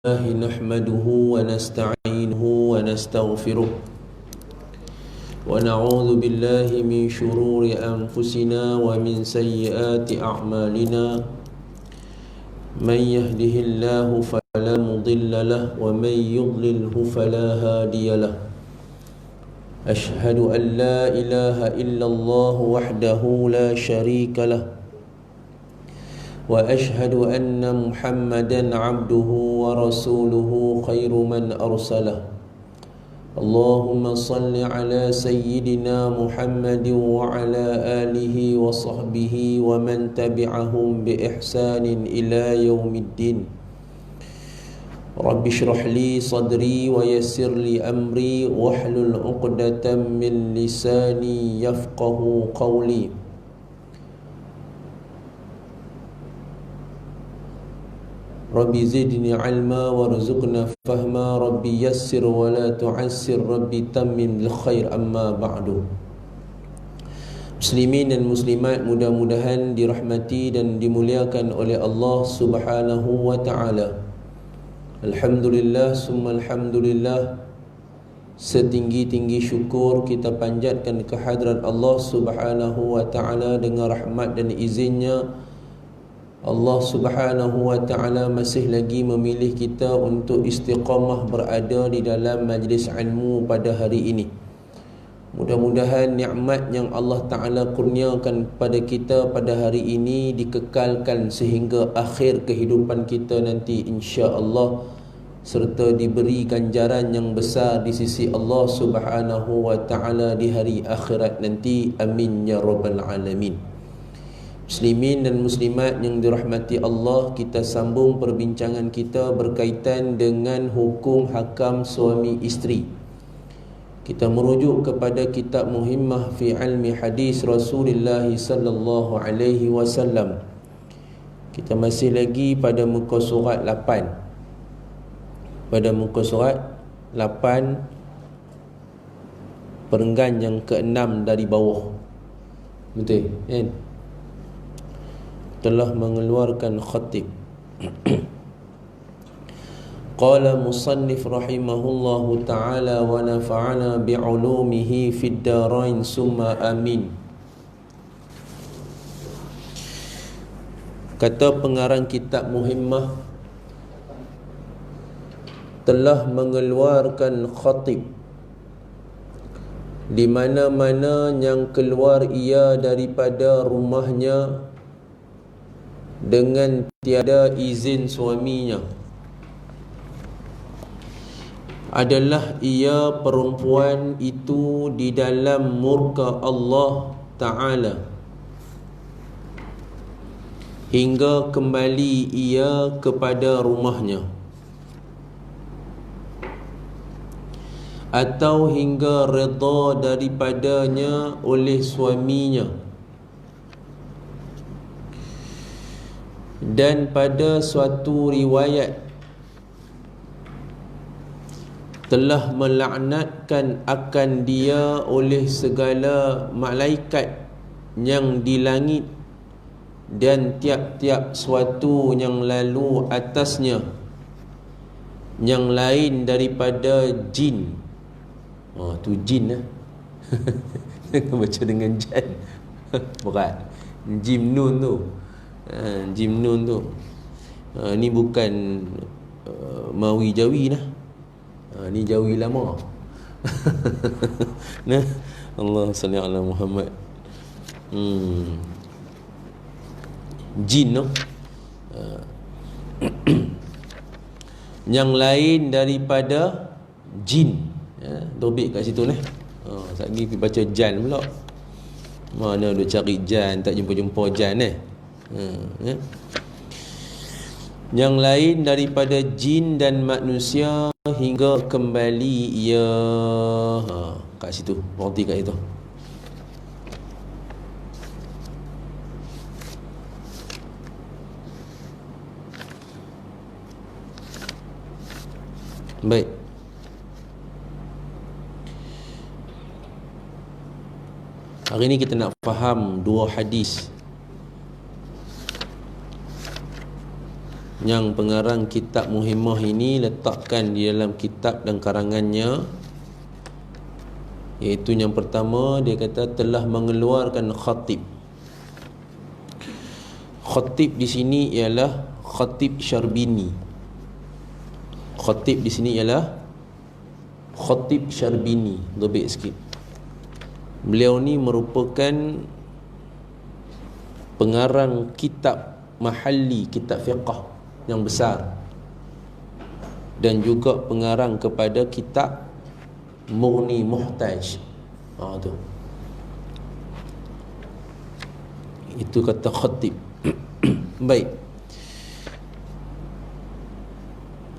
نحمده ونستعينه ونستغفره ونعوذ بالله من شرور أنفسنا ومن سيئات أعمالنا من يهده الله فلا مضل له ومن يضلله فلا هادي له أشهد أن لا إله إلا الله وحده لا شريك له وأشهد أن محمدا عبده ورسوله خير من أرسله اللهم صل على سيدنا محمد وعلى آله وصحبه ومن تبعهم بإحسان إلى يوم الدين رب اشرح لي صدري ويسر لي أمري واحلل عقدة من لساني يفقه قولي Rabbi zidni ilma warzuqna fahma Rabbi yassir wa la tu'assir Rabbi tammim lil khair amma ba'du. Muslimin dan muslimat, mudah-mudahan dirahmati dan dimuliakan oleh Allah Subhanahu wa ta'ala. Alhamdulillah summa alhamdulillah, setinggi-tinggi syukur kita panjatkan kehadrat Allah Subhanahu wa ta'ala. Dengan rahmat dan izinnya Allah Subhanahu wa ta'ala masih lagi memilih kita untuk istiqamah berada di dalam majlis ilmu pada hari ini. Mudah-mudahan nikmat yang Allah Ta'ala kurniakan kepada kita pada hari ini dikekalkan sehingga akhir kehidupan kita nanti, insya-Allah, serta diberi ganjaran yang besar di sisi Allah Subhanahu wa ta'ala di hari akhirat nanti. Amin ya rabbal alamin. Muslimin dan muslimat yang dirahmati Allah, kita sambung perbincangan kita berkaitan dengan hukum hakam suami isteri. Kita merujuk kepada kitab Muhimmah fi ilmi hadis Rasulullah sallallahu alaihi wasallam. Kita masih lagi pada muka surat 8. Pada muka surat 8, perenggan yang ke-6 dari bawah. Betul kan? Telah mengeluarkan khatib. Qala musannif rahimahullahu ta'ala wa nafa'ana bi'ulumihi fid darain summa amin. Kata pengarang kitab Muhimmah, telah mengeluarkan khatib di mana-mana yang keluar ia daripada rumahnya dengan tiada izin suaminya adalah ia perempuan itu di dalam murka Allah Ta'ala hingga kembali ia kepada rumahnya, atau hingga redha daripadanya oleh suaminya. Dan pada suatu riwayat telah melaknatkan akan dia oleh segala malaikat yang di langit dan tiap-tiap suatu yang lalu atasnya, yang lain daripada jin. Tu jin lah. Baca dengan jan. Berat. Jim nun tu. Jimnun tu. Ni bukan Mawi Jawi lah. Ni Jawi lama. Nah, Allah salli ala Muhammad. Jin tu. Yang lain daripada jin. Dobik kat situ lah. Sekali baca jan pula. Mana dia cari jan, tak jumpa-jumpa jan yang lain daripada jin dan manusia hingga kembali ia. Kat situ, berhenti kat situ. Baik. Hari ini kita nak faham dua hadis yang pengarang kitab Muhimmah ini letakkan di dalam kitab dan karangannya, iaitu yang pertama dia kata telah mengeluarkan khatib. Khatib di sini ialah Khatib Syarbini. Khatib di sini ialah Khatib Syarbini. Lebih sikit. Beliau ni merupakan pengarang kitab mahalli, kitab fiqh yang besar, dan juga pengarang kepada kitab Mughni Muhtaj. Tu. Itu kata khatib. Baik.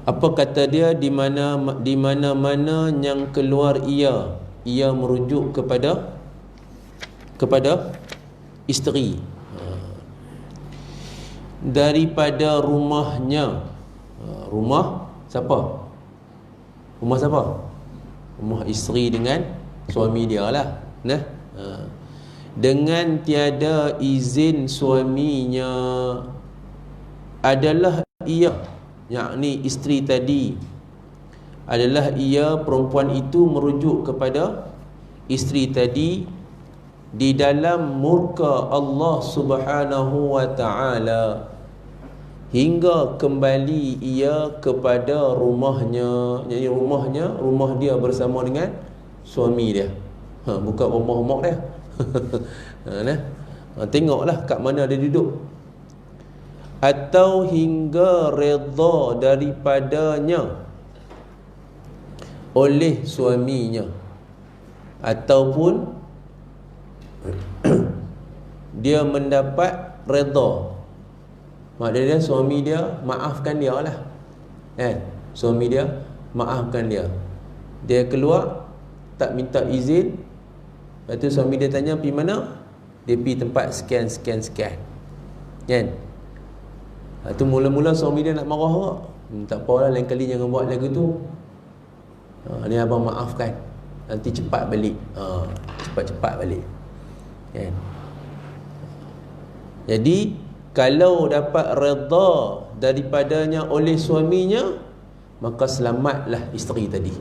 Apa kata dia? Di mana-mana yang keluar ia merujuk kepada isteri daripada rumahnya. Rumah siapa? Rumah siapa? Rumah isteri dengan suami dia lah. Dengan tiada izin suaminya adalah ia, yakni isteri tadi adalah ia, perempuan itu merujuk kepada isteri tadi di dalam murka Allah Subhanahu wa ta'ala, hingga kembali ia kepada rumahnya. Jadi rumah dia bersama dengan suami dia, bukan rumah dia. Tengoklah kat mana dia duduk. Atau hingga redha daripadanya oleh suaminya, ataupun dia mendapat redha. Maknanya suami dia maafkan dia lah, suami dia maafkan dia. Dia keluar tak minta izin, lepas tu suami dia tanya pergi mana, dia pergi tempat sekian kan. Lepas tu mula-mula suami dia nak marah, tak apalah, lain kali jangan buat lagu tu, ni abang maafkan, nanti cepat balik, cepat-cepat balik kan. Jadi kalau dapat redha daripadanya oleh suaminya, maka selamatlah isteri tadi.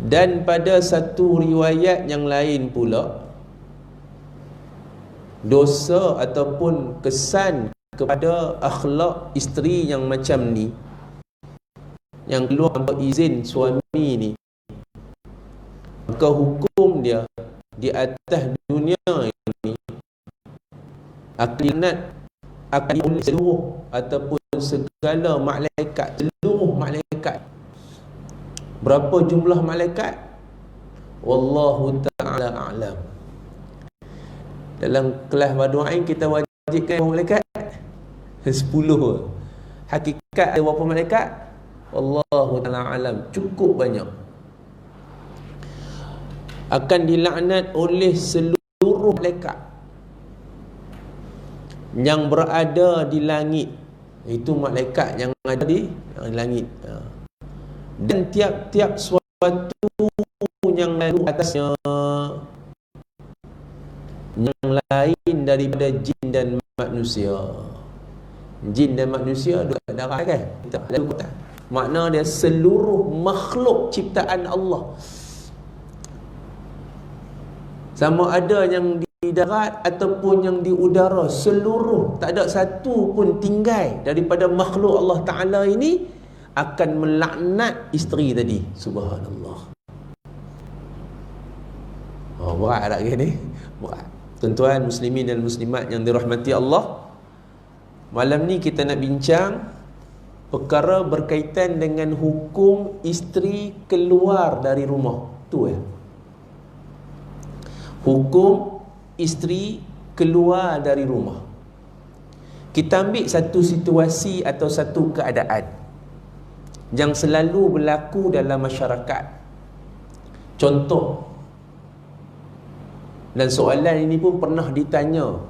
Dan pada satu riwayat yang lain pula, dosa ataupun kesan kepada akhlak isteri yang macam ni, yang keluar tanpa izin suami ni, maka hukum dia di atas dunia ini akan oleh seluruh ataupun segala malaikat, seluruh malaikat. Berapa jumlah malaikat? Wallahu ta'ala a'lam. Dalam kelas Badu Ain kita wajibkan berapa malaikat? 10. Hakikat ada berapa malaikat? Wallahu ta'ala a'lam. Cukup banyak. Akan dilaknat oleh seluruh malaikat yang berada di langit. Itu malaikat yang ada di langit. Dan tiap-tiap suatu yang lalu atasnya, yang lain daripada jin dan manusia. Jin dan manusia duduk kat darat kan? Makna dia seluruh makhluk ciptaan Allah, sama ada yang di darat ataupun yang di udara, seluruh, tak ada satu pun tinggal daripada makhluk Allah Ta'ala ini akan melaknat isteri tadi. Subhanallah. Berat tak ni? Berat. Tuan-tuan muslimin dan muslimat yang dirahmati Allah, malam ni kita nak bincang perkara berkaitan dengan hukum isteri keluar dari rumah. Tu hukum isteri keluar dari rumah. Kita ambil satu situasi atau satu keadaan yang selalu berlaku dalam masyarakat. Contoh, dan soalan ini pun pernah ditanya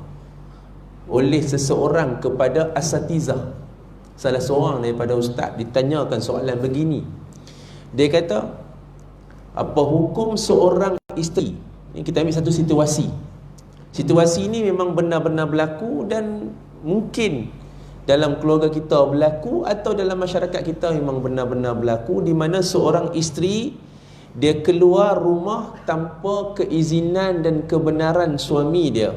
oleh seseorang kepada asatizah. Salah seorang daripada ustaz ditanyakan soalan begini. Dia kata, apa hukum seorang isteri? Ini kita ambil satu situasi. Situasi ini memang benar-benar berlaku dan mungkin dalam keluarga kita berlaku atau dalam masyarakat kita memang benar-benar berlaku, di mana seorang isteri dia keluar rumah tanpa keizinan dan kebenaran suami dia.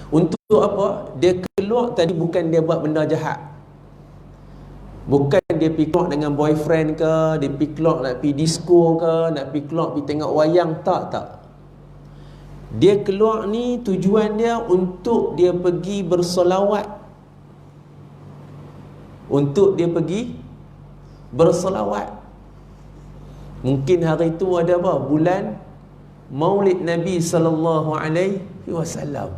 Untuk apa? Dia keluar tadi bukan dia buat benda jahat. Bukan dia pergi keluar dengan boyfriend ke, dia pergi keluar nak pergi disco ke, nak pergi keluar pergi tengok wayang, tak. Dia keluar ni tujuan dia untuk dia pergi bersolawat. Untuk dia pergi bersolawat. Mungkin hari itu ada apa? Bulan Maulid Nabi sallallahu alaihi wasallam.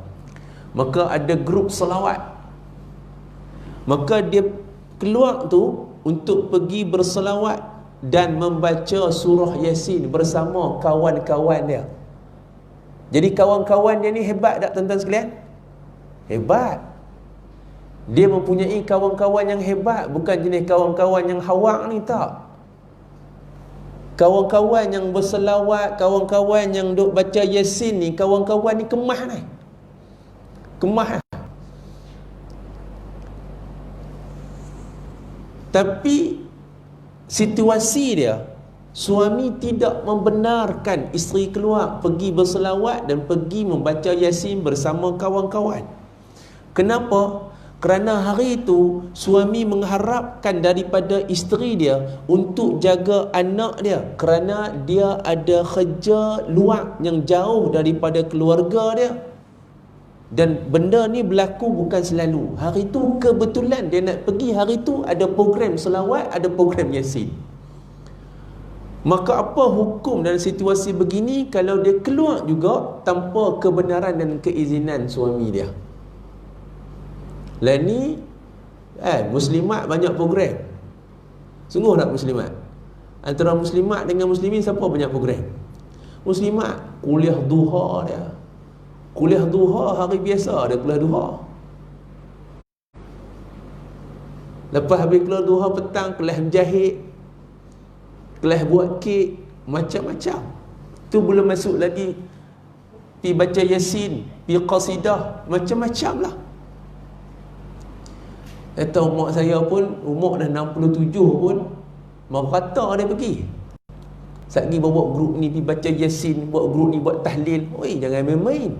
Maka ada grup selawat. Maka dia keluar tu untuk pergi berselawat dan membaca surah Yasin bersama kawan-kawan dia. Jadi kawan-kawan dia ni hebat tak tuan-tuan sekalian? Hebat. Dia mempunyai kawan-kawan yang hebat, bukan jenis kawan-kawan yang hawak ni, tak. Kawan-kawan yang berselawat, kawan-kawan yang duk baca Yasin ni, kawan-kawan ni kemah ni. Kemah. Tapi situasi dia, suami tidak membenarkan isteri keluar pergi berselawat dan pergi membaca Yasin bersama kawan-kawan. Kenapa? Kerana hari itu suami mengharapkan daripada isteri dia untuk jaga anak dia, kerana dia ada kerja luar yang jauh daripada keluarga dia. Dan benda ni berlaku bukan selalu. Hari tu kebetulan dia nak pergi, hari tu ada program selawat, ada program Yasin. Maka apa hukum dalam situasi begini kalau dia keluar juga tanpa kebenaran dan keizinan suami dia? Lah ni muslimat banyak program. Sungguh tak muslimat? Antara muslimat dengan muslimin siapa banyak program? Muslimat kuliah duha dia. Kuliah duha hari biasa dia kuliah duha. Lepas habis kuliah duha petang kelas menjahit, kelas buat kek, macam-macam. Tu belum masuk lagi pi baca Yasin, pi qasidah, macam-macam lah. Kata mak saya pun umur dah 67 pun mau kata dia pergi. Satgi bawa grup ni pi baca Yasin, bawa grup ni buat tahlil. Oi, jangan main-main.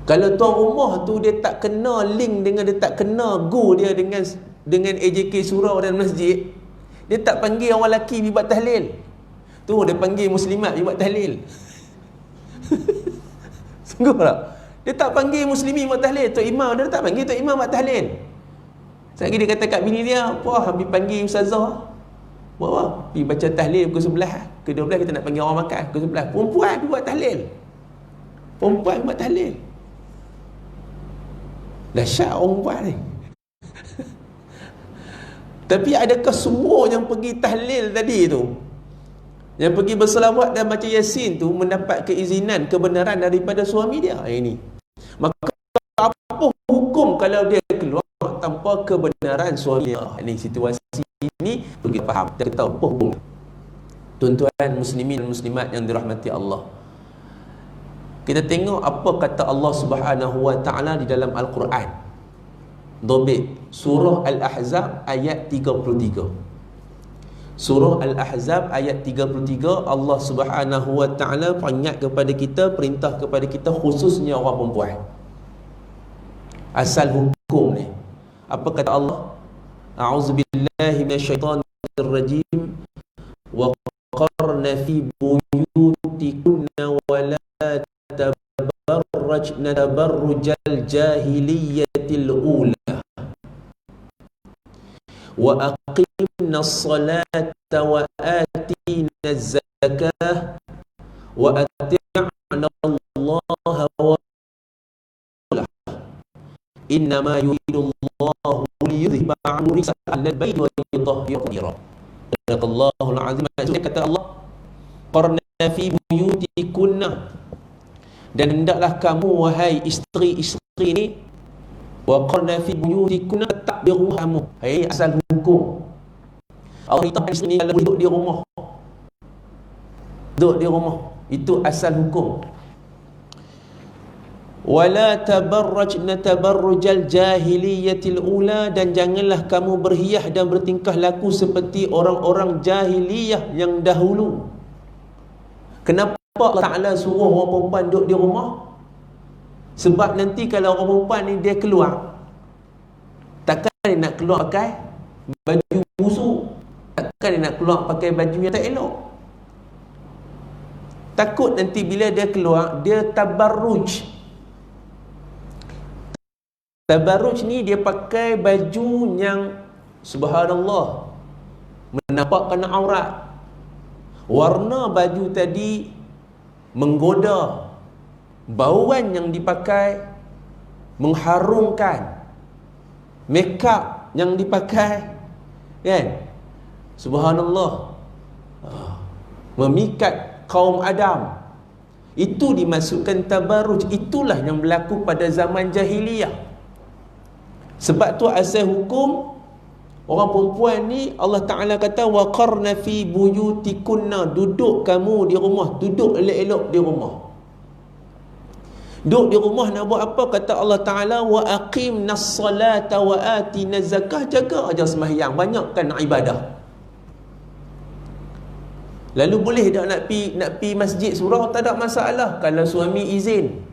Kalau tuan rumah tu dia tak kena link dengan, dia tak kena go dia dengan AJK surau dan masjid, dia tak panggil orang lelaki pergi buat tahlil. Tu dia panggil muslimat pergi buat tahlil. Sungguh tak? Dia tak panggil muslimin buat tahlil. Tok Imam dia tak panggil Tok Imam buat tahlil. Sekali dia kata kat bini dia, apa habis panggil ustazah, buat apa? Pergi baca tahlil pukul 11, ke 12 kita nak panggil orang makan pukul 11. Perempuan pergi buat tahlil. Perempuan buat tahlil. Dahsyat orang buat ni. Tapi adakah semua yang pergi tahlil tadi tu, yang pergi berselawat dan baca Yasin tu mendapat keizinan, kebenaran daripada suami dia? Ini. Maka apa hukum kalau dia keluar tanpa kebenaran suami dia? Ini situasi ini pergi faham. Kita tahu apa hukum. Tuan-tuan muslimin dan muslimat yang dirahmati Allah, kita tengok apa kata Allah Subhanahu wa taala di dalam Al-Quran. Dobit surah Al-Ahzab ayat 33. Surah Al-Ahzab ayat 33, Allah Subhanahu wa taala peringat kepada kita, perintah kepada kita khususnya orang perempuan. Asal hukum ni. Apa kata Allah? A'udzubillahi minasyaitonir rajim. Wa qarna fi buyutikunna wa la tabarrajna tabarrujal jahiliyatil ula wa aqimna as-salata wa atina az-zakah wa ati'na Allah wa innama yuridu Allah liyudhhiba 'ankum rijsa ahlal bait wa yutahhirakum. Allahul azim. Kata Allah, qarna fi buyutikunna, dan hendaklah kamu wahai isteri-isteri ni, wa qarna fi buyutikunna, tetap di rumah kamu. Hai asal hukum. Allah kata isteri ni kalau duduk di rumah, duduk di rumah, itu asal hukum. Wala tabarrajna tabarrujal jahiliyatil ula, dan janganlah kamu berhias dan bertingkah laku seperti orang-orang jahiliyah yang dahulu. Kenapa Allah Ta'ala suruh orang perempuan duduk di rumah? Sebab nanti kalau orang perempuan ni dia keluar, takkan dia nak keluar pakai baju busuk, takkan dia nak keluar pakai baju yang tak elok. Takut nanti bila dia keluar, dia tabarruj. Tabarruj ni dia pakai baju yang subhanallah menampakkan aurat. Warna baju tadi menggoda, bauan yang dipakai mengharumkan, make up yang dipakai, kan, subhanallah, memikat kaum Adam. Itu dimasukkan tabarruj. Itulah yang berlaku pada zaman jahiliyah. Sebab tu asal hukum orang perempuan ni, Allah Ta'ala kata waqarna fi buyutikunna, duduk kamu di rumah, duduk elok-elok di rumah. Duduk di rumah nak buat apa? Kata Allah Ta'ala wa aqimnas salata wa atinaz zakah, jaga aja sembahyang, banyakkan ibadah. Lalu boleh tak nak pi masjid surau? Tak ada masalah kalau suami izin.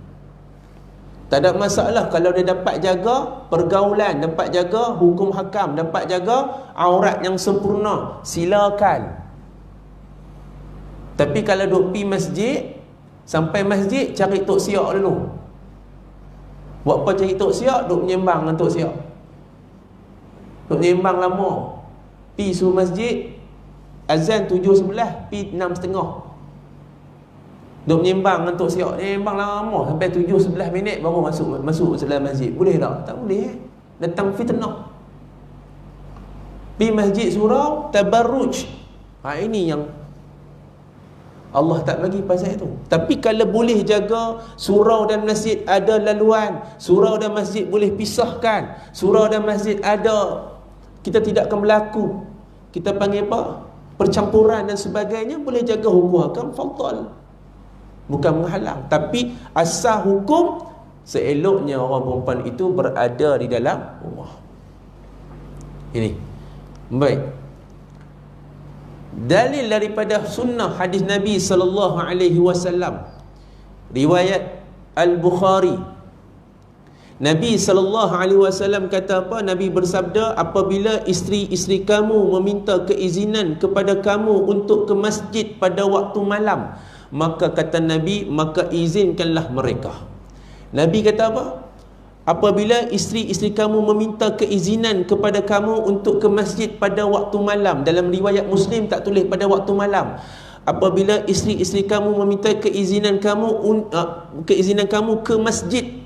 Tak ada masalah kalau dia dapat jaga pergaulan, dapat jaga hukum hakam, dapat jaga aurat yang sempurna, silakan. Tapi kalau duk pi masjid, sampai masjid cari tok siak dulu. Buat apa cari tok siak? Duk menyembang dengan tok siak. Duk menyembang lama. Pi suruh masjid, azan 7.11, pi 6.30. Duk menyembang dengan tok siak, menyembang lama sampai 7-11 minit baru masuk dalam masjid. Boleh tak? Tak boleh. Datang fitnah. Pergi masjid surau tabarruj. Ini yang Allah tak bagi pasal itu. Tapi kalau boleh jaga surau dan masjid ada laluan, surau dan masjid boleh pisahkan, surau dan masjid ada, kita tidak akan berlaku, kita panggil apa, percampuran dan sebagainya, boleh jaga hukum hakam, fadal, bukan menghalang. Tapi asal hukum, seeloknya orang perempuan itu berada di dalam rumah. Ini baik. Dalil daripada sunnah hadis Nabi sallallahu alaihi wasallam, riwayat Al-Bukhari. Nabi sallallahu alaihi wasallam kata apa? Nabi bersabda, apabila isteri-isteri kamu meminta keizinan kepada kamu untuk ke masjid pada waktu malam, maka kata Nabi, maka izinkanlah mereka. Nabi kata apa? Apabila isteri-isteri kamu meminta keizinan kepada kamu untuk ke masjid pada waktu malam, dalam riwayat Muslim tak tulis pada waktu malam. Apabila isteri-isteri kamu meminta keizinan kamu ke masjid,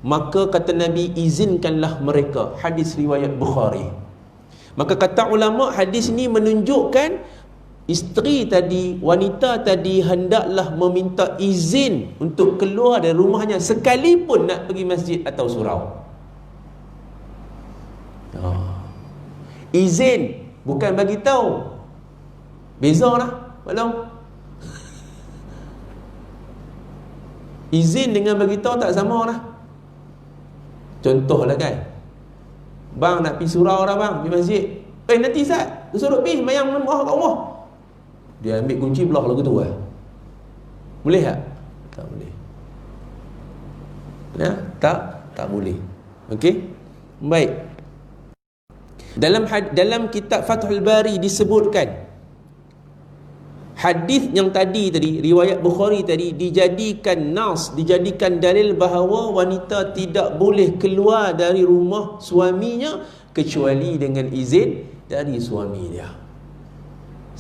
maka kata Nabi, izinkanlah mereka. Hadis riwayat Bukhari. Maka kata ulama, hadis ini menunjukkan isteri tadi, wanita tadi hendaklah meminta izin untuk keluar dari rumahnya sekalipun nak pergi masjid atau surau. Izin, bukan bagi tahu. Beza lah, maklum. Izin dengan bagi tahu tak sama lah. Contohlah kan, bang nak pergi surau dah bang, pergi masjid. Nanti Ustaz, suruh pergi mayang kat rumah. Dia ambil kunci belah lagu tu boleh tak? Tak boleh. Ya, tak boleh. Okey? Baik. Dalam kitab Fathul Bari disebutkan, hadis yang tadi riwayat Bukhari tadi dijadikan nas, dijadikan dalil bahawa wanita tidak boleh keluar dari rumah suaminya kecuali dengan izin dari suami dia.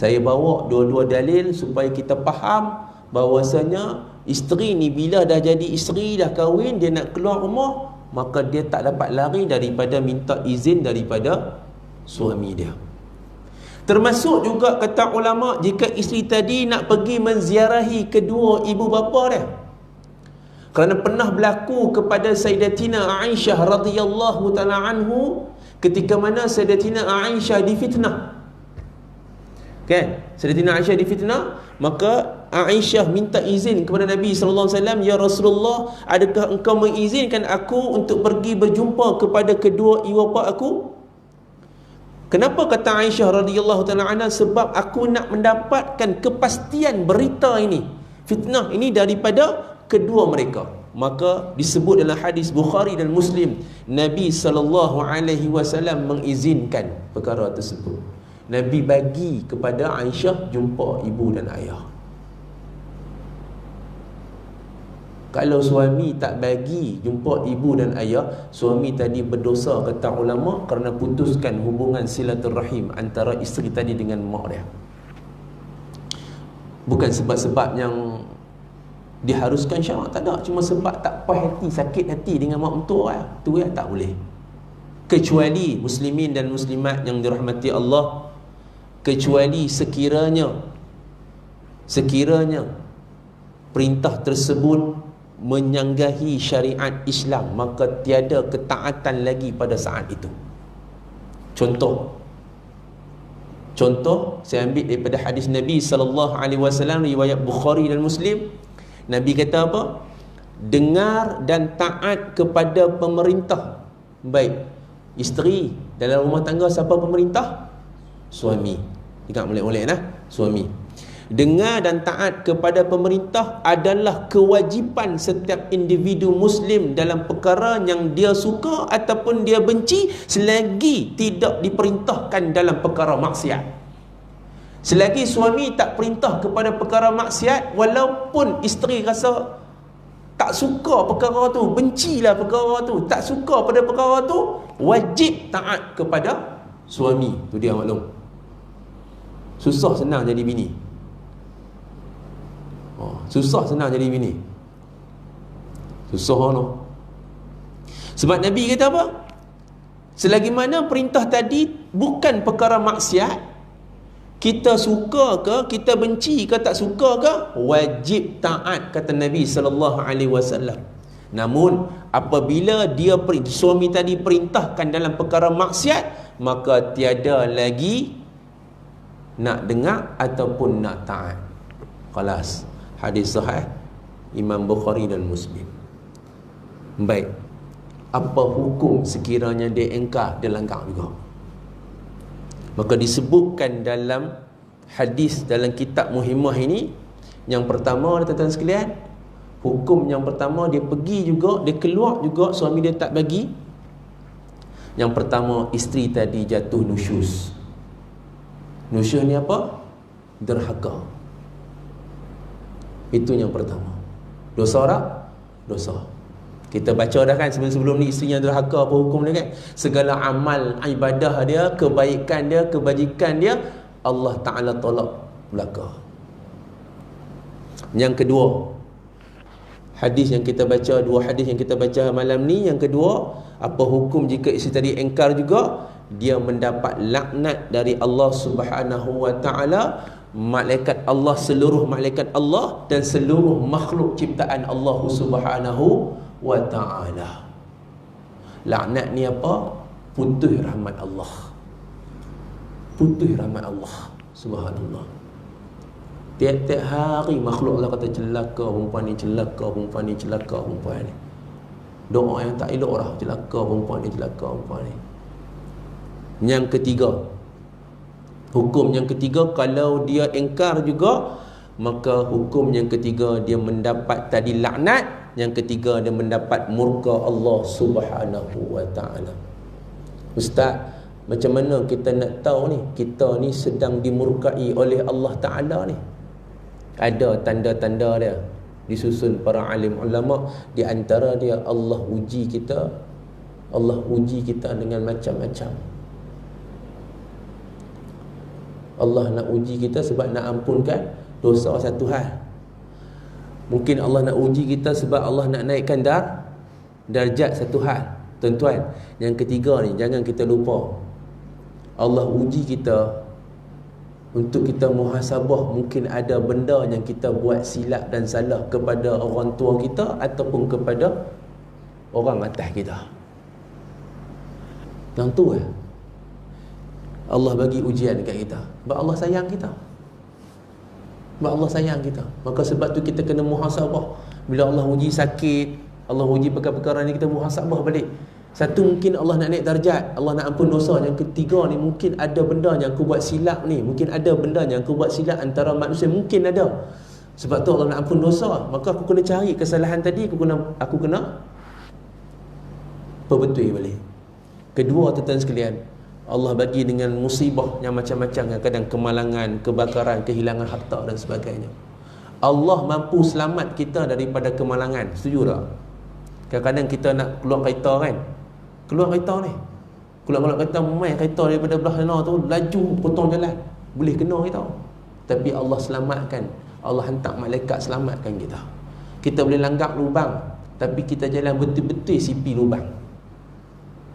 Saya bawa dua-dua dalil supaya kita faham bahawasanya isteri ni bila dah jadi isteri, dah kahwin, dia nak keluar rumah, maka dia tak dapat lari daripada minta izin daripada suami dia. Termasuk juga kata ulama, jika isteri tadi nak pergi menziarahi kedua ibu bapa dia. Kerana pernah berlaku kepada Sayyidatina Aisyah radhiyallahu ta'ala anhu, ketika mana Sayyidatina Aisyah difitnah. Kan? Sayyidatina Aisyah difitnah, maka Aisyah minta izin kepada Nabi sallallahu alaihi wasallam, "Ya Rasulullah, adakah engkau mengizinkan aku untuk pergi berjumpa kepada kedua ibu bapa aku?" Kenapa kata Aisyah radhiyallahu taala anha? Sebab aku nak mendapatkan kepastian berita ini, fitnah ini daripada kedua mereka. Maka disebut dalam hadis Bukhari dan Muslim, Nabi sallallahu alaihi wasallam mengizinkan perkara tersebut. Nabi bagi kepada Aisyah jumpa ibu dan ayah. Kalau suami tak bagi jumpa ibu dan ayah, suami tadi berdosa kata ulama kerana putuskan hubungan silaturahim antara isteri tadi dengan mak dia. Bukan sebab-sebab yang diharuskan syarak, tak ada, cuma sebab tak puas hati, sakit hati dengan mak mentua lah. Tu ya tak boleh. Kecuali muslimin dan muslimat yang dirahmati Allah, kecuali sekiranya perintah tersebut menyanggahi syariat Islam, maka tiada ketaatan lagi pada saat itu. Contoh saya ambil daripada hadis Nabi sallallahu alaihi wasallam riwayat Bukhari dan Muslim. Nabi kata apa? Dengar dan taat kepada pemerintah. Baik, isteri dalam rumah tangga siapa pemerintah? Suami. Ingat molek-molek nah, suami. Dengar dan taat kepada pemerintah adalah kewajipan setiap individu Muslim dalam perkara yang dia suka ataupun dia benci, selagi tidak diperintahkan dalam perkara maksiat. Selagi suami tak perintah kepada perkara maksiat, walaupun isteri rasa tak suka perkara tu, bencilah perkara tu, tak suka pada perkara tu, wajib taat kepada suami. Tu dia maklum. Susah senang jadi bini. Susah senang jadi bini. Susah no. Sebab Nabi kata apa? Selagi mana perintah tadi bukan perkara maksiat, kita suka ke, kita benci ke, tak suka ke, wajib taat, kata Nabi sallallahu alaihi wasallam. Namun apabila suami tadi perintahkan dalam perkara maksiat, maka tiada lagi nak dengar ataupun nak taat. Khalas. Hadis sahih Imam Bukhari dan Muslim. Baik, apa hukum sekiranya dia engkar, dia langgar juga? Maka disebutkan dalam hadis dalam kitab Muhimmah ini, yang pertama tuan-tuan sekalian, hukum yang pertama, dia pergi juga, dia keluar juga, suami dia tak bagi. Yang pertama, isteri tadi jatuh nusyus. Nusyus ni apa? Derhaka. Itu yang pertama. Dosa tak? Dosa. Kita baca dah kan sebelum ni, isterinya derhaka, apa hukum dia kan? Segala amal ibadah dia, kebaikan dia, kebajikan dia, Allah Ta'ala tolak belaka. Yang kedua, hadis yang kita baca, dua hadis yang kita baca malam ni. Yang kedua, apa hukum jika isteri tadi engkar juga? Dia mendapat laknat dari Allah Subhanahu wa Ta'ala, malaikat Allah, seluruh malaikat Allah dan seluruh makhluk ciptaan Allah Subhanahu wa Ta'ala. Laknat ni apa? Putus rahmat Allah. Putus rahmat Allah Subhanallah. Tiap-tiap hari makhluk Allah kata celaka perempuan ni, celaka perempuan ni, celaka perempuan ni. Doa yang tak elok dah, celaka perempuan ni, celaka perempuan ni. Yang ketiga, hukum yang ketiga, kalau dia engkar juga, maka hukum yang ketiga, dia mendapat tadi laknat. Yang ketiga, dia mendapat murka Allah Subhanahu wa Ta'ala. Ustaz, macam mana kita nak tahu ni kita ni sedang dimurkai oleh Allah Ta'ala ni? Ada tanda-tanda dia, disusun para alim ulama. Di antara dia, Allah uji kita. Allah uji kita dengan macam-macam. Allah nak uji kita sebab nak ampunkan dosa, satu hal. Mungkin Allah nak uji kita sebab Allah nak naikkan darjat, satu hal. Tuan-tuan, yang ketiga ni jangan kita lupa, Allah uji kita untuk kita muhasabah. Mungkin ada benda yang kita buat silap dan salah kepada orang tua kita ataupun kepada orang atas kita. Yang tu Allah bagi ujian dekat kita. Sebab Allah sayang kita. Sebab Allah sayang kita. Maka sebab tu kita kena muhasabah. Bila Allah uji sakit, Allah uji perkara-perkara ni, kita muhasabah balik. Satu, mungkin Allah nak naik darjat, Allah nak ampun dosa. Yang ketiga ni, mungkin ada benda yang aku buat silap ni, mungkin ada benda yang aku buat silap antara manusia, mungkin ada. Sebab tu Allah nak ampun dosa. Maka aku kena cari kesalahan tadi, aku kena perbetul balik. Kedua, tuan-tuan sekalian, Allah bagi dengan musibah yang macam-macam, yang kadang kemalangan, kebakaran, kehilangan harta dan sebagainya. Allah mampu selamat kita daripada kemalangan. Setuju tak? Kadang-kadang kita nak keluar kereta kan, keluar kereta ni, keluar kereta, main kereta daripada belah sana tu, laju potong jalan, boleh kena kita. Tapi Allah selamatkan, Allah hantar malaikat selamatkan kita. Kita boleh langgap lubang, tapi kita jalan betul-betul sipi lubang.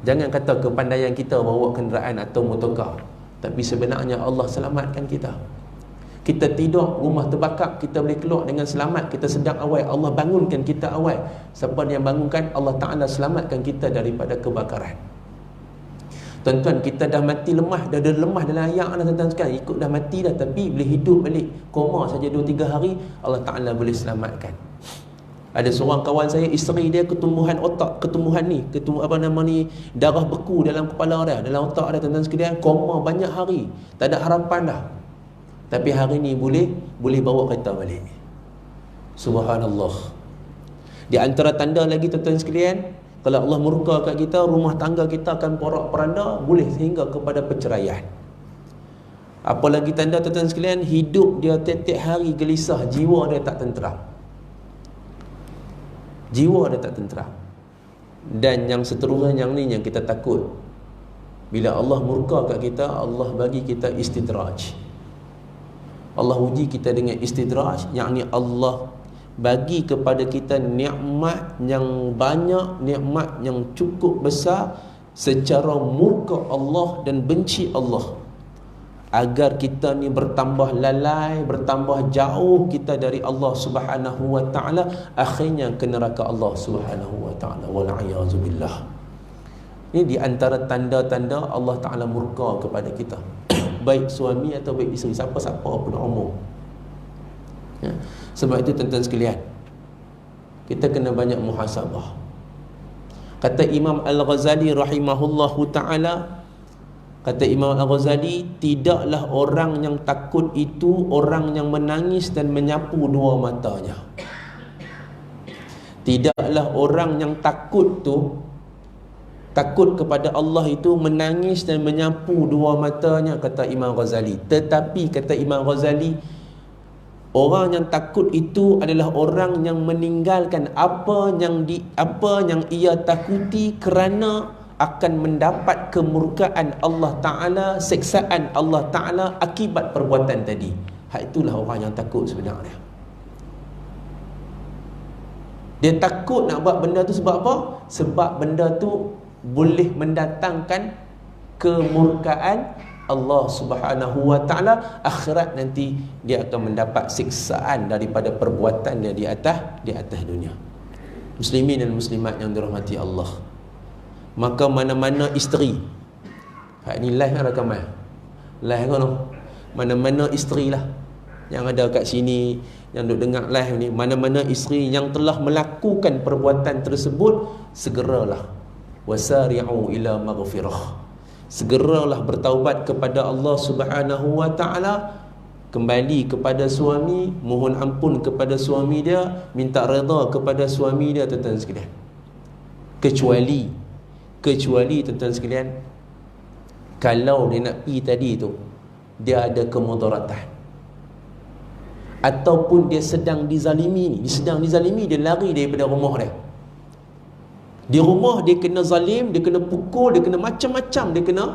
Jangan kata kepandaian kita bawa kenderaan atau motorkar, tapi sebenarnya Allah selamatkan kita. Kita tidur, rumah terbakar, kita boleh keluar dengan selamat. Kita sedang awal, Allah bangunkan kita awal. Siapa yang bangunkan? Allah Ta'ala selamatkan kita daripada kebakaran. Tuan-tuan, kita dah mati lemah, dah lemah dalam ayak dah tuan-tuan sekalian, ikut dah mati dah, tapi boleh hidup balik. Koma saja 2-3 hari, Allah Ta'ala boleh selamatkan. Ada seorang kawan saya, isteri dia ketumbuhan otak, darah beku dalam kepala dia, dalam otak dia, tuan-tuan sekalian, koma banyak hari, tak ada harapan dah. Tapi hari ni boleh bawa kereta balik. Subhanallah. Di antara tanda lagi tuan-tuan sekalian, kalau Allah murka kat kita, rumah tangga kita akan porak-poranda, boleh sehingga kepada perceraian. Apalagi tanda tuan-tuan sekalian, hidup dia tiap-tiap hari gelisah, jiwa dia tak tenteram. Jiwa dia tak tenteram. Dan yang seterusnya, yang ni yang kita takut. Bila Allah murka kat kita, Allah bagi kita istidraj. Allah uji kita dengan istidraj, yakni Allah bagi kepada kita nikmat yang banyak, nikmat yang cukup besar secara murka Allah dan benci Allah, agar kita ni bertambah lalai, bertambah jauh kita dari Allah Subhanahu wa ta'ala, akhirnya ke neraka Allah Subhanahu wa ta'ala. Wal'ayazubillah. Ini di antara tanda-tanda Allah Ta'ala murka kepada kita, baik suami atau baik isteri, siapa-siapa pun umum. Ya. Sebab itu tuan-tuan sekalian, kita kena banyak muhasabah. Kata Imam Al-Ghazali rahimahullahu ta'ala, kata Imam Al-Ghazali, tidaklah orang yang takut itu orang yang menangis dan menyapu dua matanya. Tidaklah orang yang takut tu, takut kepada Allah itu menangis dan menyapu dua matanya, kata Imam Ghazali. Tetapi kata Imam Ghazali, orang yang takut itu adalah orang yang meninggalkan apa yang ia takuti kerana akan mendapat kemurkaan Allah Ta'ala, siksaan Allah Ta'ala akibat perbuatan tadi. Itulah orang yang takut sebenarnya. Dia takut nak buat benda tu sebab apa? Sebab benda tu boleh mendatangkan kemurkaan Allah Subhanahu wa ta'ala. Akhirat nanti dia akan mendapat siksaan daripada perbuatannya di atas dunia. Muslimin dan muslimat yang dirahmati Allah, maka mana-mana isteri, ini live kan rakaman, live kan, mana-mana isteri lah yang ada kat sini, yang duk dengar live ni, mana-mana isteri yang telah melakukan perbuatan tersebut, segeralah wasari'u ila maghfirah, segeralah bertaubat kepada Allah Subhanahu wa ta'ala, kembali kepada suami, mohon ampun kepada suami dia, minta redha kepada suami dia, tuan-tuan sekalian. Kecuali tuan-tuan sekalian, kalau dia nak pergi tadi tu, dia ada kemudaratan, ataupun dia sedang dizalimi, dia lari daripada rumah dia. Di rumah dia kena zalim, dia kena pukul, dia kena macam-macam, dia kena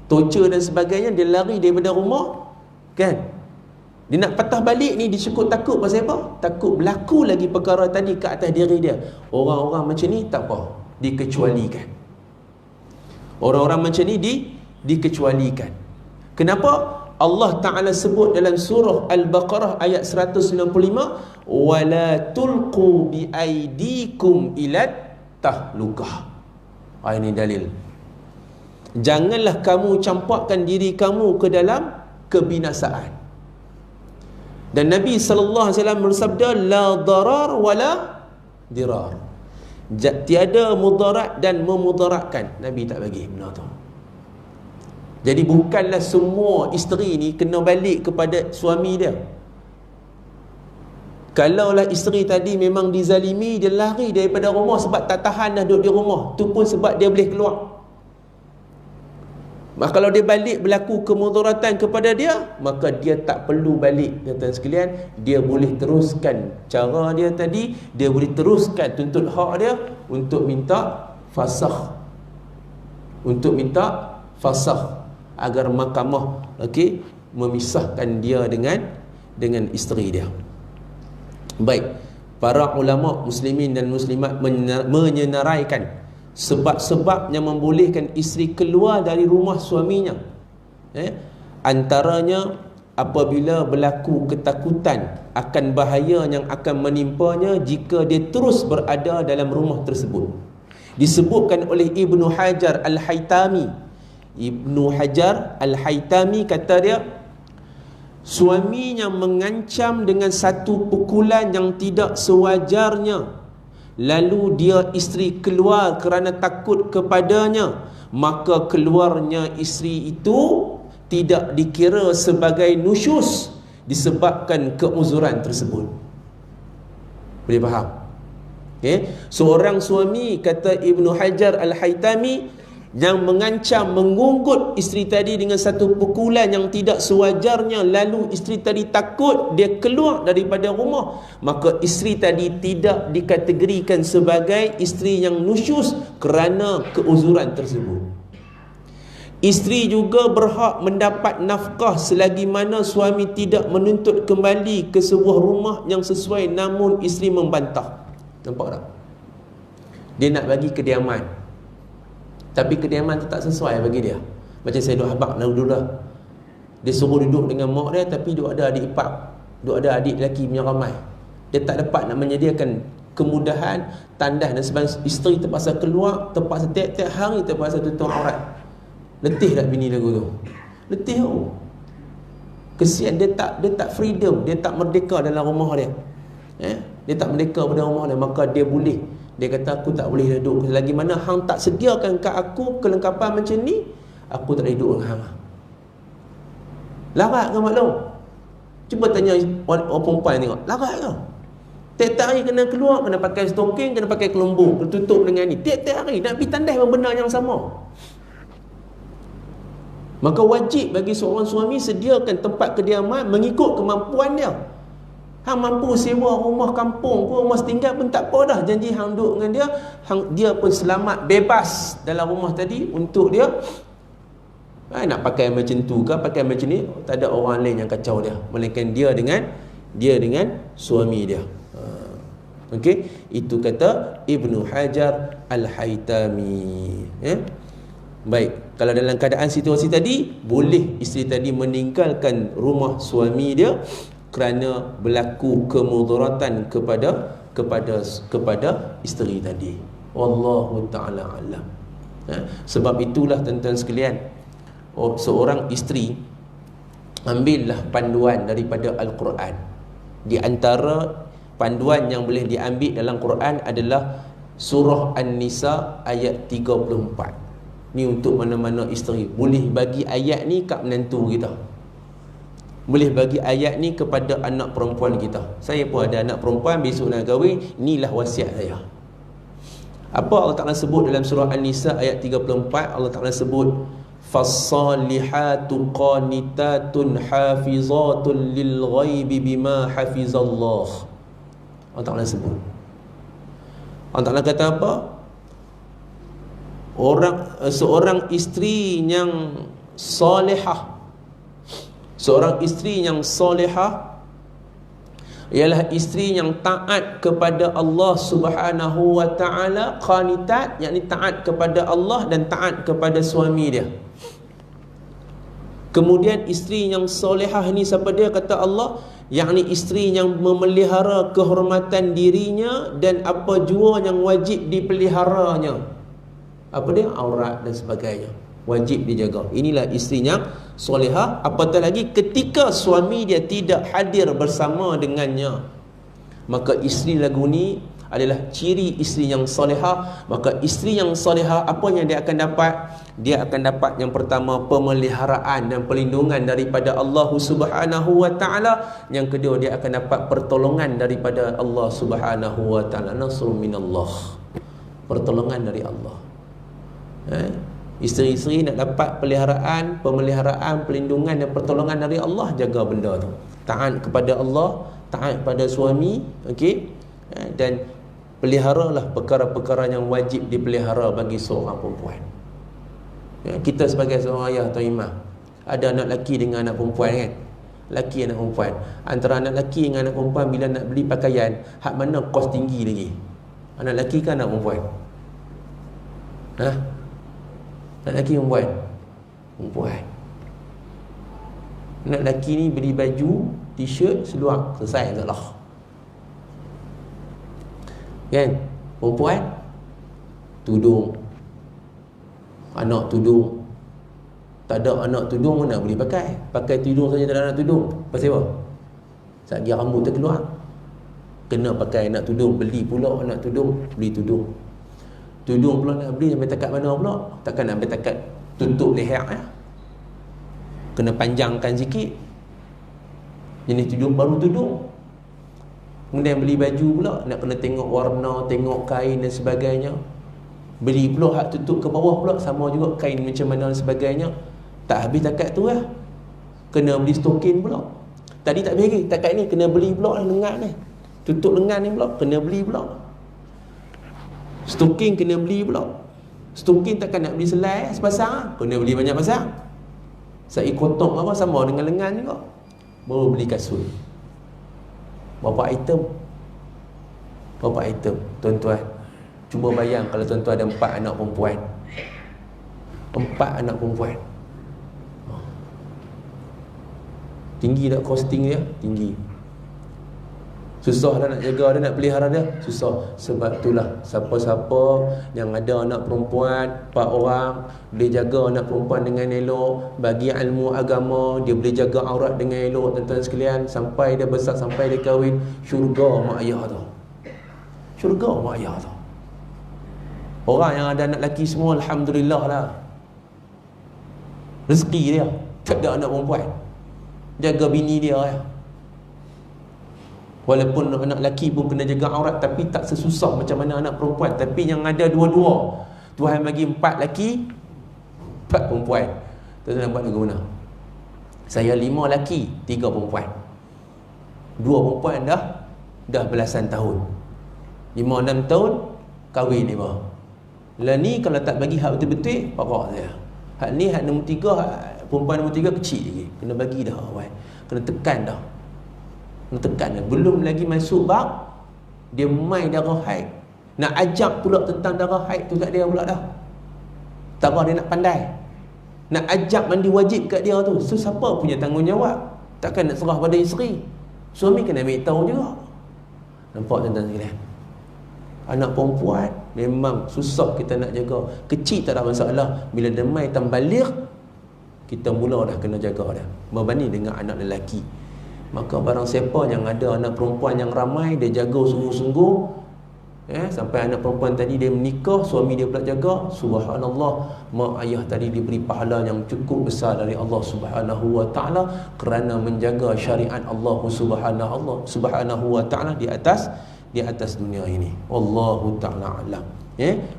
torture dan sebagainya, dia lari daripada rumah, kan? Dia nak patah balik ni, dia cukup takut pasal apa? Takut berlaku lagi perkara tadi ke atas diri dia. Orang-orang macam ni tak apa, dikecualikan. Orang-orang macam ni dikecualikan. Kenapa? Allah Ta'ala sebut dalam surah Al-Baqarah ayat 195, wala tulqu bi aidikum ila tahlukah. Ini dalil. Janganlah kamu campakkan diri kamu ke dalam kebinasaan. Dan Nabi SAW bersabda, la darar wala dirar. Tiada mudarat dan memudaratkan. Nabi tak bagi benda tu. Jadi bukanlah semua isteri ni kena balik kepada suami dia. Kalaulah isteri tadi memang dizalimi, dia lari daripada rumah sebab tak tahan dah duduk di rumah, tu pun sebab dia boleh keluar. Maka kalau dia balik berlaku kemudaratan kepada dia, maka dia tak perlu balik, tuan-tuan sekalian. Dia boleh teruskan cara dia tadi, dia boleh teruskan tuntut hak dia untuk minta fasakh, untuk minta fasakh agar mahkamah memisahkan dia dengan isteri dia. Baik, para ulama muslimin dan muslimat menyenaraikan sebab-sebab yang membolehkan isteri keluar dari rumah suaminya. Antaranya apabila berlaku ketakutan akan bahaya yang akan menimpanya jika dia terus berada dalam rumah tersebut. Disebutkan oleh Ibnu Hajar Al-Haytami. Ibnu Hajar Al-Haytami kata dia, suami yang mengancam dengan satu pukulan yang tidak sewajarnya, lalu dia isteri keluar kerana takut kepadanya, maka keluarnya isteri itu tidak dikira sebagai nusyus disebabkan keuzuran tersebut. Boleh faham? Seorang suami, kata Ibnu Hajar Al-Haytami, yang mengancam, mengunggut isteri tadi dengan satu pukulan yang tidak sewajarnya, lalu isteri tadi takut, dia keluar daripada rumah, maka isteri tadi tidak dikategorikan sebagai isteri yang nusyus kerana keuzuran tersebut. Isteri juga berhak mendapat nafkah selagi mana suami tidak menuntut kembali ke sebuah rumah yang sesuai, namun isteri membantah. Nampak tak? Dia nak bagi kediaman, tapi kediaman tu tak sesuai bagi dia. Macam saya duduk habak dulu dah, dia suruh duduk dengan mak dia, tapi duduk ada adik ipar, duduk ada adik lelaki punya ramai. Dia tak dapat nak menyediakan kemudahan, tandas dan sebagainya. Isteri terpaksa keluar, terpaksa tiap-tiap hari terpaksa tutup aurat. Letih tak bini lagu tu? Letih tu. Kesian, dia tak freedom, dia tak merdeka dalam rumah dia. Dia tak merdeka pada rumah dia, maka dia boleh, dia kata aku tak boleh duduk selagi mana hang tak sediakan kat aku kelengkapan macam ni, aku tak boleh duduk dengan hang. Larat ke maklum? Cuba tanya orang perempuan tengok, larat ke? Tiap-tiap hari kena keluar, kena pakai stocking, kena pakai kelembung, tertutup dengan ni. Tiap-tiap hari nak pergi tandas pun benda yang sama. Maka wajib bagi seorang suami sediakan tempat kediaman mengikut kemampuan dia. Hang mampu sewa rumah kampung pun, rumah setinggal pun tak apa dah, janji hang duduk dengan dia, dia pun selamat, bebas dalam rumah tadi untuk dia. Nak pakai macam tu ke, pakai macam ni, tak ada orang lain yang kacau dia, melainkan dia dengan suami dia. Okey, itu kata Ibnu Hajar Al-Haytami. Baik, kalau dalam keadaan situasi tadi, boleh isteri tadi meninggalkan rumah suami dia kerana berlaku kemudaratan kepada isteri tadi. Wallahu ta'ala alam. Sebab itulah tuan-tuan sekalian, seorang isteri ambillah panduan daripada Al-Quran. Di antara panduan yang boleh diambil dalam Quran adalah surah An-Nisa ayat 34. Ni untuk mana-mana isteri. Boleh bagi ayat ni kat menantu kita, boleh bagi ayat ni kepada anak perempuan kita. Saya pun ada anak perempuan, besok nak kahwin, inilah wasiat saya. Apa Allah Ta'ala sebut dalam surah An-Nisa ayat 34? Allah Ta'ala sebut, fassalihatu qanitatun hafizatun lil ghaibi bima hafizallah. Allah Ta'ala sebut. Allah Ta'ala kata apa? Seorang isteri yang salihah, seorang isteri yang salihah ialah isteri yang taat kepada Allah Subhanahu wa ta'ala, qanitat, yakni taat kepada Allah dan taat kepada suami dia. Kemudian isteri yang salihah ni siapa dia? Kata Allah, yakni isteri yang memelihara kehormatan dirinya dan apa jua yang wajib dipeliharanya. Apa dia? Aurat dan sebagainya. wajib dijaga. Inilah isteri yang solehah. Apatah lagi ketika suami dia tidak hadir bersama dengannya, maka isteri lagu ni adalah ciri isteri yang solehah. Maka isteri yang solehah, apa yang dia akan dapat? Dia akan dapat yang pertama, pemeliharaan dan perlindungan daripada Allah Subhanahu wa ta'ala. Yang kedua, dia akan dapat pertolongan daripada Allah Subhanahu wa ta'ala. Nasrun minallah, pertolongan dari Allah. Isteri-isteri nak dapat peliharaan, pemeliharaan, perlindungan dan pertolongan dari Allah, jaga benda tu. Taat kepada Allah, taat pada suami, okey, dan peliharalah perkara-perkara yang wajib dipelihara bagi seorang perempuan. Kita sebagai seorang ayah atau imam, ada anak lelaki dengan anak perempuan kan, lelaki anak perempuan. Antara anak lelaki dengan anak perempuan, bila nak beli pakaian, hak mana kos tinggi lagi? Anak lelaki ke anak perempuan? Anak lelaki perempuan? Perempuan. Anak lelaki ni beli baju, t-shirt, seluar, selesai insyaAllah. Kan? Perempuan tudung, anak tudung. Tak ada anak tudung mana boleh pakai. Pakai tudung saja tak ada anak tudung. Pasal apa? Satgi rambut terkeluar, kena pakai anak tudung. Beli pula anak tudung, beli tudung. Tudung pula nak beli sampai takat mana pula? Takkan nak sampai takat tutup leher ya? Kena panjangkan sikit. Jenis tudung baru tudung. Kemudian beli baju pula, nak kena tengok warna, tengok kain dan sebagainya. Beli pula hak tutup ke bawah pula, sama juga kain macam mana dan sebagainya. Tak habis takat tu lah, kena beli stokin pula. Tadi tak habis lagi, takat ni kena beli pula lengan ni, tutup lengan ni pula, kena beli pula. Stokin kena beli pula. Stokin takkan nak beli selai sepasang, kena beli banyak pasang. Sai kotak apa sama dengan lengan juga. Baru beli kasut. Berapa item? Berapa item? Tuan-tuan, cuba bayang kalau tuan-tuan ada 4 anak perempuan. 4 anak perempuan. Tinggi tak costing dia? Tinggi. Susah dah nak jaga dia, nak pelihara dia? Susah. Sebab itulah siapa-siapa yang ada anak perempuan 4 orang, boleh jaga anak perempuan dengan elok, bagi ilmu agama, dia boleh jaga aurat dengan elok, tuan-tuan sekalian, sampai dia besar, sampai dia kahwin, syurga mak ayah tu. Syurga mak ayah tu. Orang yang ada anak lelaki semua, alhamdulillah lah, rezeki dia. Tak ada anak perempuan, jaga bini dia ya. Walaupun anak lelaki pun kena jaga aurat, tapi tak sesusah macam mana anak perempuan. Tapi yang ada dua-dua, Tuhan bagi 4 lelaki, 4 perempuan. Tuan-tuan nak buat lagu mana? Saya 5 lelaki, 3 perempuan. 2 perempuan dah belasan tahun, 5-6 tahun kahwin 5. Lah ni kalau tak bagi hak betul-betul, parah saya. Hak ni hak nombor 3, perempuan nombor 3 kecil lagi. Kena bagi dah awal, kena tekan dah. Tekan dia. Belum lagi masuk bab dia mai darah haid, nak ajak pula tentang darah haid tu kat dia pula dah. Tara dia nak pandai, nak ajak mandi wajib kat dia tu. So siapa punya tanggungjawab? Takkan nak serah pada isteri. Suami kena ambil tahu juga. Nampak tuan-tuan sekalian? Anak perempuan memang susah kita nak jaga. Kecil tak ada masalah, bila dia mai tambaligh, kita mula dah kena jaga dia, berbanding dengan anak lelaki. Maka barang siapa yang ada anak perempuan yang ramai, dia jaga sungguh-sungguh, sampai anak perempuan tadi dia menikah, suami dia pula jaga, subhanallah, mak ayah tadi diberi pahala yang cukup besar dari Allah Subhanahu wa ta'ala, kerana menjaga syariat Allah Subhanahu wa ta'ala di atas dunia ini. Wallahu ta'ala alam.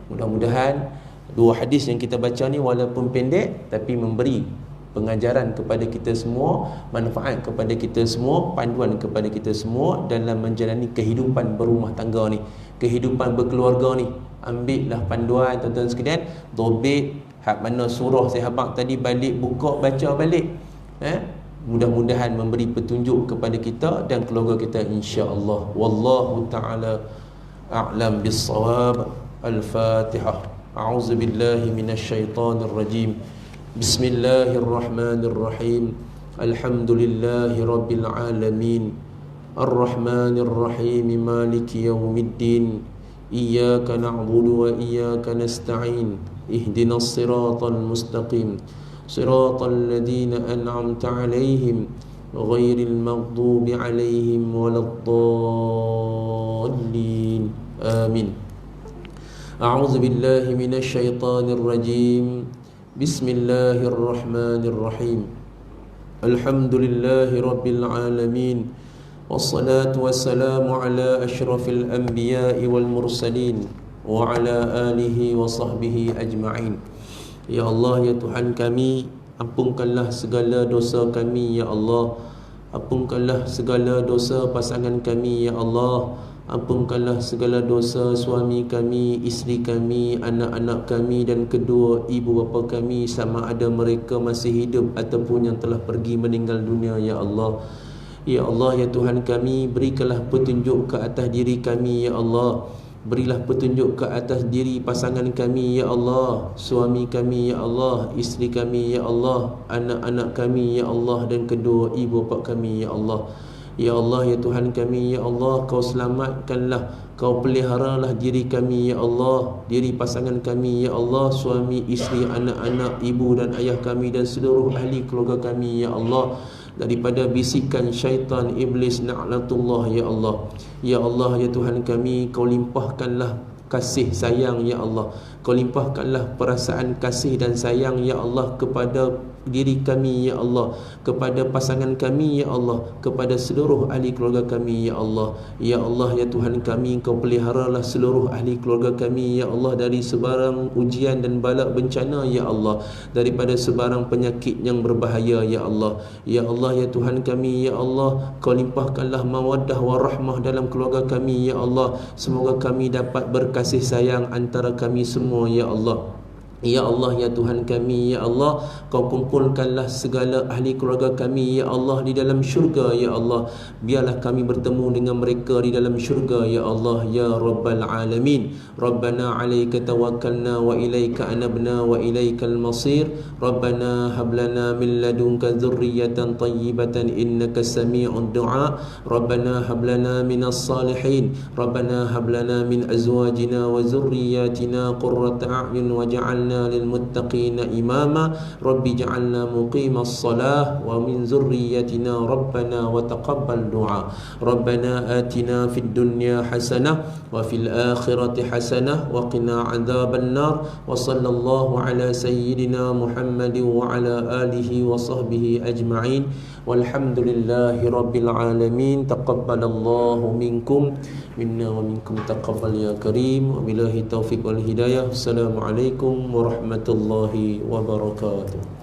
Mudah-mudahan 2 hadis yang kita baca ni walaupun pendek, tapi memberi pengajaran kepada kita semua, manfaat kepada kita semua, panduan kepada kita semua dalam menjalani kehidupan berumah tangga ni, kehidupan berkeluarga ni. Ambillah panduan tuan-tuan sekalian, dobit hak mana surah saya habaq tadi, balik buka baca balik. Mudah-mudahan memberi petunjuk kepada kita dan keluarga kita insya-Allah. Wallahu taala a'lam bis-shawab. Al-Fatihah. A'udzubillahi minasyaitonir rajim. Bismillahirrahmanirrahim. Alhamdulillahi rabbil alamin. Ar-Rahmanir Rahim. Maliki yaumiddin. Iyyaka na'budu wa iyyaka nasta'in. اهدنا الصراط المستقيم صراط الذين أنعمت عليهم غير المغضوب عليهم ولا الضالين آمين. أعوذ بالله من الشيطان الرجيم. بسم الله الرحمن الرحيم. الحمد لله رب العالمين، والصلاة والسلام على أشرف الأنبياء والمرسلين وعلى آله وصحبه أجمعين. Ya Allah, ya Tuhan kami, ampunkanlah segala dosa kami ya Allah. Ampunkanlah segala dosa pasangan kami ya Allah. Ampunkanlah segala dosa suami kami, isteri kami, anak-anak kami dan kedua ibu bapa kami, sama ada mereka masih hidup ataupun yang telah pergi meninggal dunia ya Allah. Ya Allah, ya Tuhan kami, berikanlah petunjuk ke atas diri kami ya Allah. Berilah petunjuk ke atas diri pasangan kami ya Allah, suami kami ya Allah, isteri kami ya Allah, anak-anak kami ya Allah dan kedua ibu bapa kami ya Allah. Ya Allah, ya Tuhan kami ya Allah, Kau selamatkanlah, Kau peliharalah diri kami ya Allah, diri pasangan kami ya Allah, suami, isteri, anak-anak, ibu dan ayah kami dan seluruh ahli keluarga kami ya Allah, daripada bisikan syaitan iblis na'latullah ya Allah. Ya Allah, ya Tuhan kami, Kau limpahkanlah kasih sayang ya Allah. Kau limpahkanlah perasaan kasih dan sayang ya Allah kepada diri kami ya Allah, kepada pasangan kami ya Allah, kepada seluruh ahli keluarga kami ya Allah. Ya Allah, ya Tuhan kami, Kau peliharalah seluruh ahli keluarga kami ya Allah dari sebarang ujian dan bala bencana ya Allah, daripada sebarang penyakit yang berbahaya ya Allah. Ya Allah, ya Tuhan kami ya Allah, Kau limpahkanlah mawaddah warahmah dalam keluarga kami ya Allah. Semoga kami dapat berkasih sayang antara kami semua ya Allah. Ya Allah, ya Tuhan kami ya Allah, Kau kumpulkanlah segala ahli keluarga kami ya Allah di dalam syurga ya Allah. Biarlah kami bertemu dengan mereka di dalam syurga ya Allah ya Rabbal Alamin. Rabbana alaika tawakkalna wa ilaika anabna wa ilaikal masir. Rabbana hablana min ladunka dzurriyyatan tayyibatan innaka sami'ud du'a. Rabbana hablana minas salihin. Rabbana hablana min azwajina wa dzurriyyatina qurrata a'yun waj'alna للمتقين إماما رب اجعلنا مقيم الصلاة ومن ذريتنا ربنا وتقبل دعاء ربنا آتنا في الدنيا حسنة وفي الآخرة حسنة وقنا عذاب النار وصلى الله على سيدنا محمد وعلى آله وصحبه أجمعين والحمد لله رب العالمين. تقبل الله منكم منا ومنكم تقبل يا كريم وبالله التوفيق والهداية. السلام عليكم ورحمة الله وبركاته.